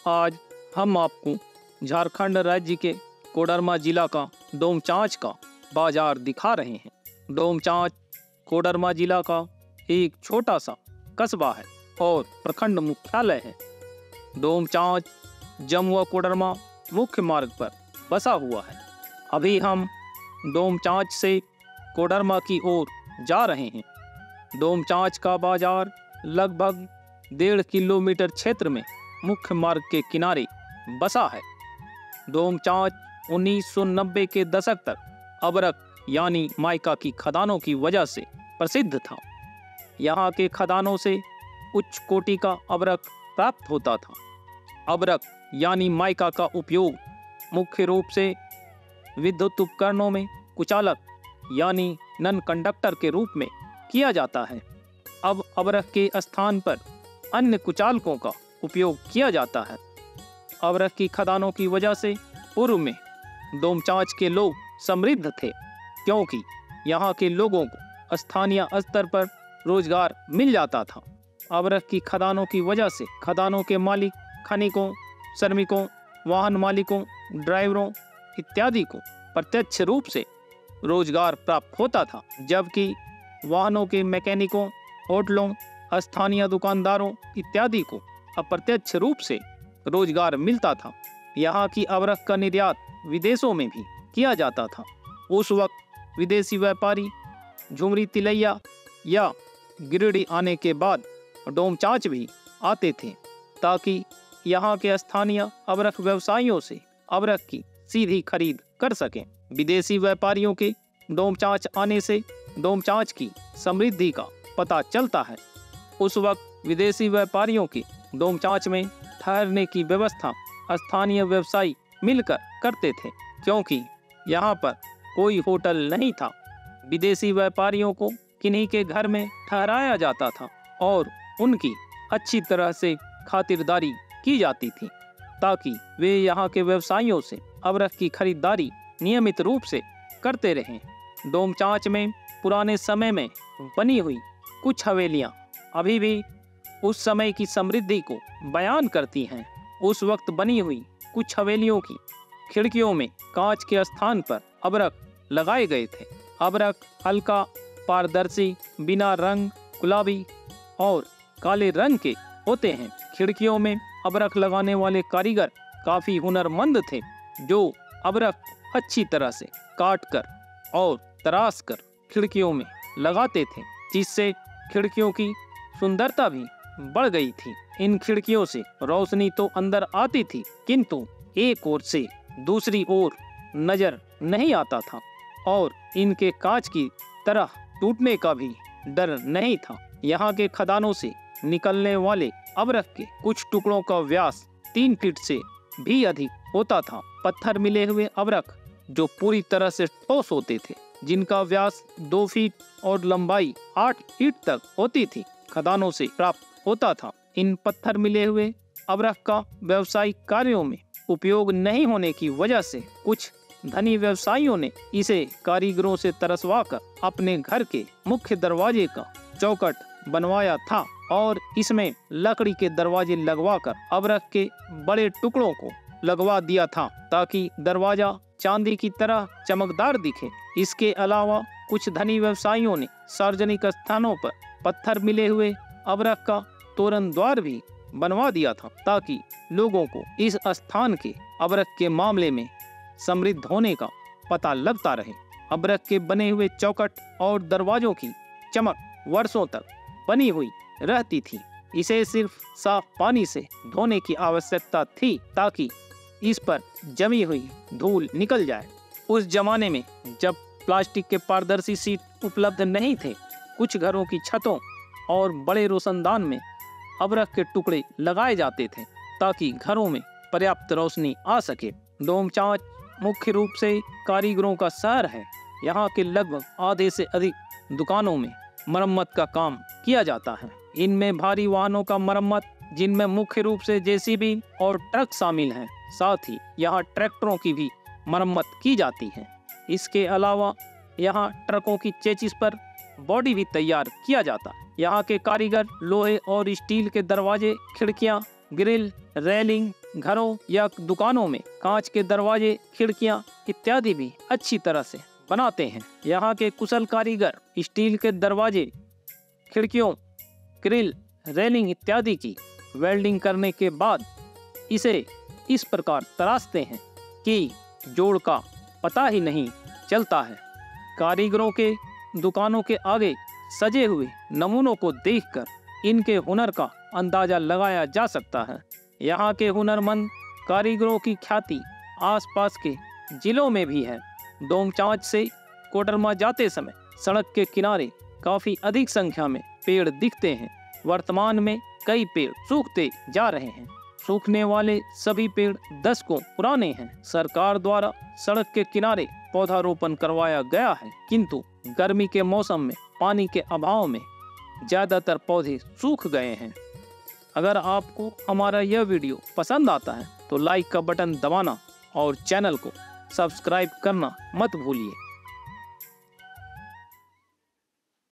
आज हम आपको झारखंड राज्य के कोडरमा जिला का डोमचांच का बाजार दिखा रहे हैं। डोमचांच कोडरमा जिला का एक छोटा सा कस्बा है और प्रखंड मुख्यालय है। डोमचांच जमुआ कोडरमा मुख्य मार्ग पर बसा हुआ है। अभी हम डोमचांच से कोडरमा की ओर जा रहे हैं। डोमचांच का बाजार लगभग 1.5 किलोमीटर क्षेत्र में मुख्य मार्ग के किनारे बसा है। डोमचांच 1990 के दशक तक अबरख यानी माइका की खदानों की वजह से प्रसिद्ध था। यहाँ के खदानों से उच्च कोटि का अबरख प्राप्त होता था। अबरख यानी माइका का उपयोग मुख्य रूप से विद्युत उपकरणों में कुचालक यानी नन कंडक्टर के रूप में किया जाता है। अब अबरख के स्थान पर अन्य कुचालकों का उपयोग किया जाता है। अबरख की खदानों की वजह से पूर्व में डोमचांच के लोग समृद्ध थे, क्योंकि यहाँ के लोगों को स्थानीय स्तर पर रोजगार मिल जाता था। अबरख की खदानों की वजह से खदानों के मालिक, खनिकों, श्रमिकों, वाहन मालिकों, ड्राइवरों इत्यादि को प्रत्यक्ष रूप से रोजगार प्राप्त होता था, जबकि वाहनों के मैकेनिकों, होटलों, स्थानीय दुकानदारों इत्यादि को अप्रत्यक्ष रूप से रोजगार मिलता था। यहाँ की अबरख का निर्यात विदेशों में भी किया जाता था। उस वक्त विदेशी व्यापारी झुमरी तिलैया या गिरिडीह आने के बाद डोमचांच भी आते थे, ताकि यहाँ के स्थानीय अबरख व्यवसायियों से अबरख की सीधी खरीद कर सकें। विदेशी व्यापारियों के डोमचांच आने से डोमचांच की समृद्धि का पता चलता है। उस वक्त विदेशी व्यापारियों के डोमचांच में ठहरने की व्यवस्था स्थानीय व्यवसायी मिलकर करते थे, क्योंकि यहाँ पर कोई होटल नहीं था। विदेशी व्यापारियों को किन्हीं के घर में ठहराया जाता था और उनकी अच्छी तरह से खातिरदारी की जाती थी, ताकि वे यहाँ के व्यवसायियों से अबरख की खरीदारी नियमित रूप से करते रहें। डोमचांच में पुराने समय में बनी हुई कुछ हवेलियाँ अभी भी उस समय की समृद्धि को बयान करती हैं। उस वक्त बनी हुई कुछ हवेलियों की खिड़कियों में कांच के स्थान पर अबरख लगाए गए थे। अबरख हल्का, पारदर्शी, बिना रंग, गुलाबी और काले रंग के होते हैं। खिड़कियों में अबरख लगाने वाले कारीगर काफी हुनरमंद थे, जो अबरख अच्छी तरह से काट कर और तराश कर खिड़कियों में लगाते थे, जिससे खिड़कियों की सुंदरता भी बढ़ गई थी। इन खिड़कियों से रोशनी तो अंदर आती थी, किंतु एक ओर से दूसरी ओर नजर नहीं आता था और इनके कांच की तरह टूटने का भी डर नहीं था। यहाँ के खदानों से निकलने वाले अबरख के कुछ टुकड़ों का व्यास 3 फीट से भी अधिक होता था। पत्थर मिले हुए अबरख जो पूरी तरह से ठोस होते थे, जिनका व्यास 2 फीट और लंबाई 8 फीट तक होती थी, खदानों से प्राप्त होता था। इन पत्थर मिले हुए अबरख का व्यावसायिक कार्यों में उपयोग नहीं होने की वजह से कुछ धनी व्यवसायियों ने इसे कारीगरों से तरसवा कर अपने घर के मुख्य दरवाजे का चौखट बनवाया था और इसमें लकड़ी के दरवाजे लगवाकर अबरख के बड़े टुकड़ों को लगवा दिया था, ताकि दरवाजा चांदी की तरह चमकदार दिखे। इसके अलावा कुछ धनी व्यवसायियों ने सार्वजनिक स्थानों पर पत्थर मिले हुए अबरख का तोरण द्वार भी बनवा दिया था, ताकि लोगों को इस स्थान के अबरख के मामले में समृद्ध होने का पता लगता रहे। अबरख के बने हुए चौखट और दरवाजों की चमक वर्षों तक बनी हुई रहती थी। इसे सिर्फ साफ पानी से धोने की आवश्यकता थी, ताकि इस पर जमी हुई धूल निकल जाए। उस जमाने में जब प्लास्टिक के पारदर्शी सीट उपलब्ध नहीं थे, कुछ घरों की छतों और बड़े रोशनदान में अबरख के टुकड़े लगाए जाते थे, ताकि घरों में पर्याप्त रोशनी आ सके। डोमचांच मुख्य रूप से कारीगरों का शहर है। यहाँ के लगभग आधे से अधिक दुकानों में मरम्मत का काम किया जाता है। इनमें भारी वाहनों का मरम्मत, जिनमें मुख्य रूप से जेसीबी और ट्रक शामिल हैं। साथ ही यहाँ ट्रैक्टरों की भी मरम्मत की जाती है। इसके अलावा यहाँ ट्रकों की चेचिस पर बॉडी भी तैयार किया जाता है। यहाँ के कारीगर लोहे और स्टील के दरवाजे, खिड़कियाँ, ग्रिल, रेलिंग, घरों या दुकानों में कांच के दरवाजे, खिड़कियां इत्यादि भी अच्छी तरह से बनाते हैं। यहाँ के कुशल कारीगर स्टील के दरवाजे, खिड़कियों, ग्रिल, रेलिंग इत्यादि की वेल्डिंग करने के बाद इसे इस प्रकार तराशते हैं कि जोड़ का पता ही नहीं चलता है। कारीगरों के दुकानों के आगे सजे हुए नमूनों को देखकर इनके हुनर का अंदाजा लगाया जा सकता है। यहाँ के हुनरमंद कारीगरों की ख्याति आसपास के जिलों में भी है। डोमचांच से कोडरमा जाते समय सड़क के किनारे काफी अधिक संख्या में पेड़ दिखते हैं। वर्तमान में कई पेड़ सूखते जा रहे हैं। सूखने वाले सभी पेड़ दशकों पुराने हैं। सरकार द्वारा सड़क के किनारे पौधारोपण करवाया गया है, किंतु गर्मी के मौसम में पानी के अभाव में ज्यादातर पौधे सूख गए हैं। अगर आपको हमारा यह वीडियो पसंद आता है तो लाइक का बटन दबाना और चैनल को सब्सक्राइब करना मत भूलिए।